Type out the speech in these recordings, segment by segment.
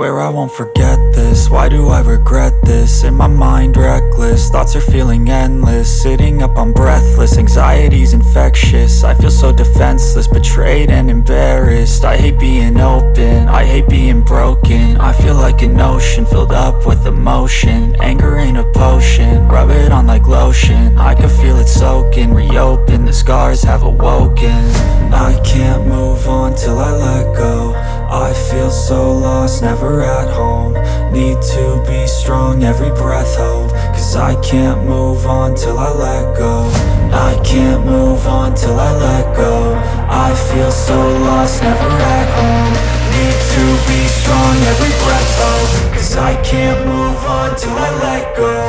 Swear I won't forget this, why do I regret this? In my mind reckless, thoughts are feeling endless. Sitting up, I'm breathless, anxiety's infectious. I feel so defenseless, betrayed and embarrassed. I hate being open, I hate being broken. I feel like an ocean filled up with emotion. Anger ain't a potion, rub it on like lotion. I can feel it soaking, reopen, the scars have awoken. I can't move on till I let go. I feel so lost, never at home. Need to be strong, every breath hold. Cause I can't move on till I let go. I can't move on till I let go. I feel so lost, never at home. Need to be strong, every breath hold. Cause I can't move on till I let go.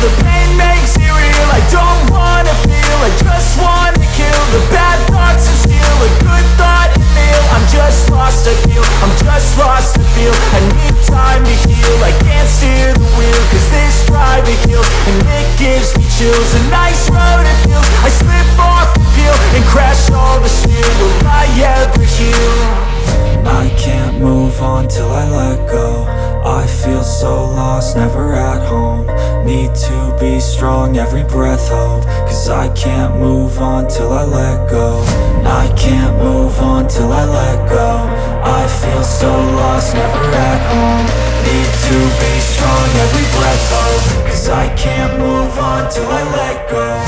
The pain makes it real, I don't wanna feel, I just wanna kill the bad thoughts and steal a good thought and feel. I'm just lost, I feel, I'm just lost, I feel. I need time to heal, I can't steer the wheel. Cause this drive it kills, and it gives me chills. A nice road it feels, I slip off the peel and crash all the steel. Will I ever heal? I can't move on till I let go. I feel so lost, never at home. Need to be strong, every breath hold. Cause I can't move on till I let go. I can't move on till I let go. I feel so lost, never at home. Need to be strong, every breath hold. Cause I can't move on till I let go.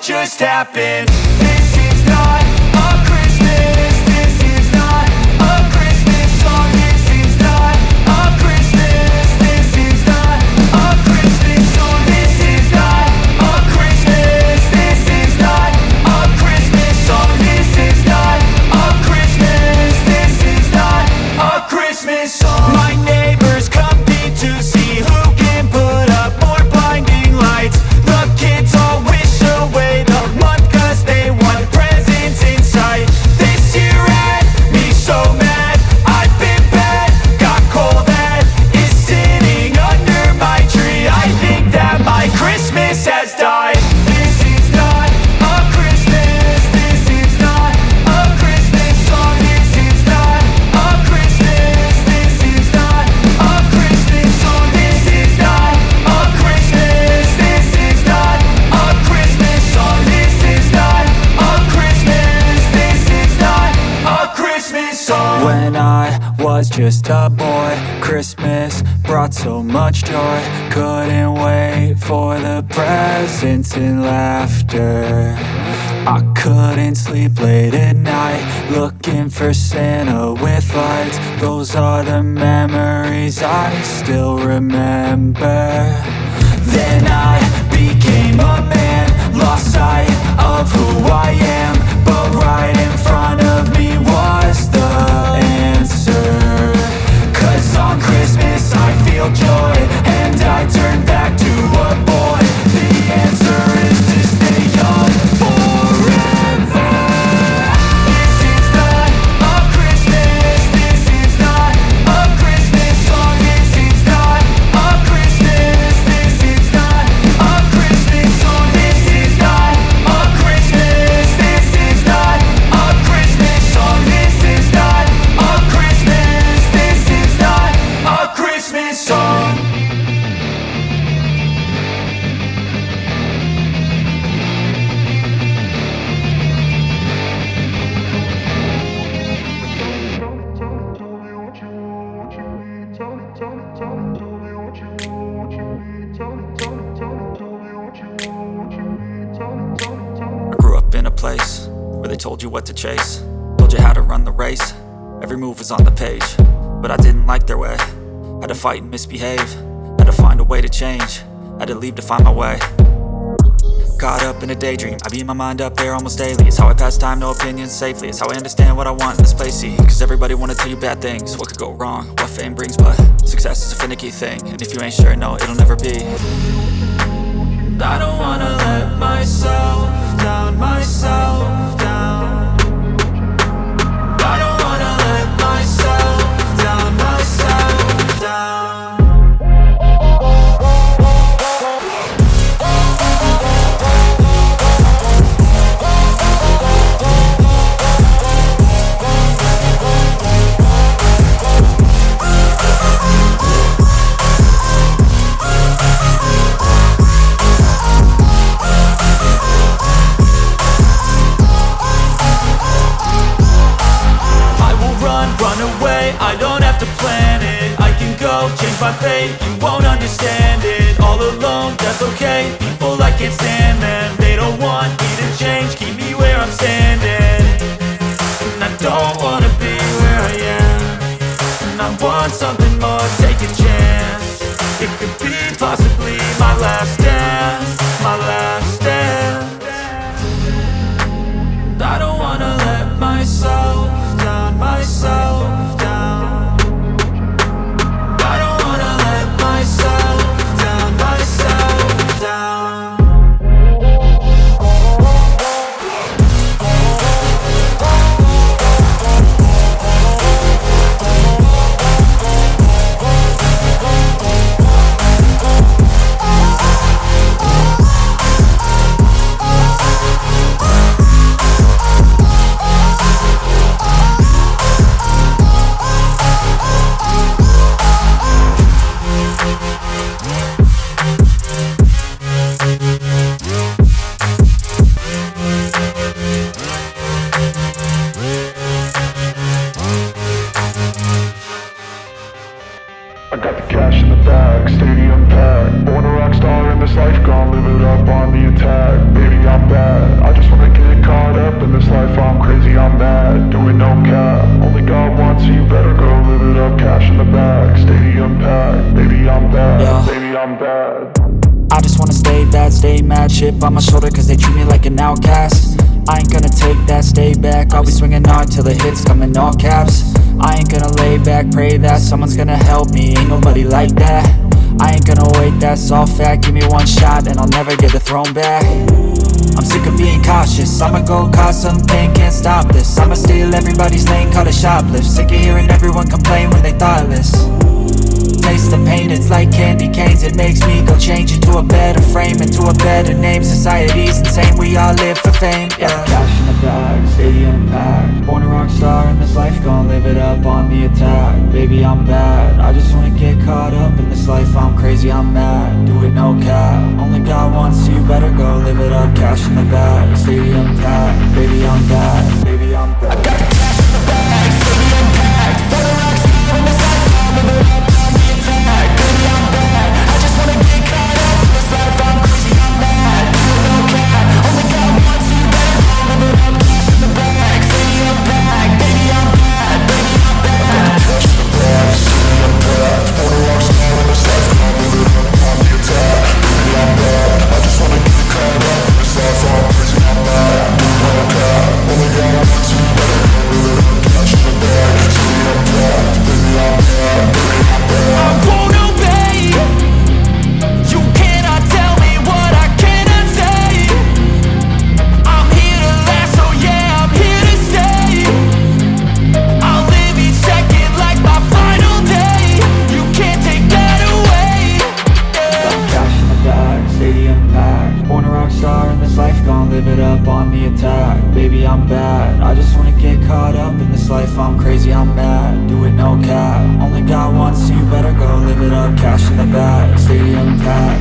Just happened. This is not a Christmas. This is not a Christmas song. This is not a Christmas. This is not a Christmas song. This is not a Christmas. This is not a Christmas song. This is not a Christmas. This is not a Christmas song. My neighbors compete to see who can put up more blinding lights. The kids all wish away the month cause they want presents in sight. This year had me so mad, I've been bad, got coal that is sitting under my tree. I think that my Christmas has died. This is not a Christmas. This is not a Christmas song. This is not a Christmas. This is not a Christmas song. This is not a Christmas. This is not a Christmas song. This is not a Christmas. This is not a Christmas song. When I was just a boy, Christmas brought so much joy. Couldn't wait for the presents and laughter. I couldn't sleep late at night, looking for Santa with lights. Those are the memories I still remember. Then I became a man, lost sight of who I am. But right in front of me was the answer. 'Cause on Christmas I feel joy, and I turn back to a boy. The answer is to stay young forever. This is not a Christmas, this is not a Christmas song. This is not a Christmas, this is not a Christmas song. This is not a Christmas, this is not a Christmas song. This is not a Christmas, this is not a Christmas song. I grew up in a place where they told you what to chase, told you how to run the race. Every move was on the page, but I didn't like their way. Had to fight and misbehave, had to find a way to change, had to leave to find my way. Caught up in a daydream, I beat my mind up there almost daily. It's how I pass time, no opinions safely. It's how I understand what I want in this place, see. Cause everybody wanna tell you bad things, what could go wrong, what fame brings. But success is a finicky thing, and if you ain't sure, no, it'll never be. I don't wanna let myself down, myself down. I don't wanna let myself down, myself down. Run away, I don't have to plan it. I can go, change my fate, you won't understand it. All alone, that's okay, people I can't stand them. They don't want me to change, keep me where I'm standing. And I don't wanna be where I am, and I want something more, take a chance. It could be possibly my last dance, my last dance. And I don't wanna let myself down, myself down. I don't wanna let myself down, myself down. I got the cash in the bag, stadium packed. Born a rock star in this life, gon' live it up on the attack. Baby, I'm bad, I just wanna get caught up in this life. I'm crazy, I'm mad, doing no cap. Only God wants you, better go live it up. Cash in the bag, stadium packed. Baby, I'm bad, Yeah. baby, I'm bad. I just wanna stay bad, stay mad. Chip on my shoulder cause they treat me like an outcast. I ain't gonna take that, stay back. I'll be swinging hard till the hits come in all caps. I ain't gonna lay back, pray that someone's gonna help me. Ain't nobody like that. I ain't gonna wait, that's all fact. Give me one shot and I'll never get the throne back. I'm sick of being cautious, I'ma go cause something, can't stop this. I'ma steal everybody's lane, call it shoplift. Sick of hearing everyone complain when they thoughtless. Taste the pain, it's like candy canes. It makes me go change into a better frame, into a better name. Society's insane, we all live for fame, yeah. Cash in the bag, stadium packed. Born a rock star in this life, gon' live it up on the attack. Baby, I'm bad, I just wanna get caught up in this life. I'm crazy, I'm mad, do it no cap. Only God wants you, better go live it up. Cash in the bag, stadium packed. Baby, I'm bad, baby, I'm bad. I got the cash in the bag, stadium packed. Born a rock star in this life, gon' live it up on the attack. Baby, I'm bad, I just wanna get caught up in this life. I'm crazy, I'm mad, do it no cap. Only God wants you, better go Born a rock star in this life, gon' live it up on the attack. Baby, I'm bad, I just wanna get caught up in this life. I'm crazy, I'm mad, do it no cap. Only got one, so you better go live it up. Cash in the bag, stadium packed.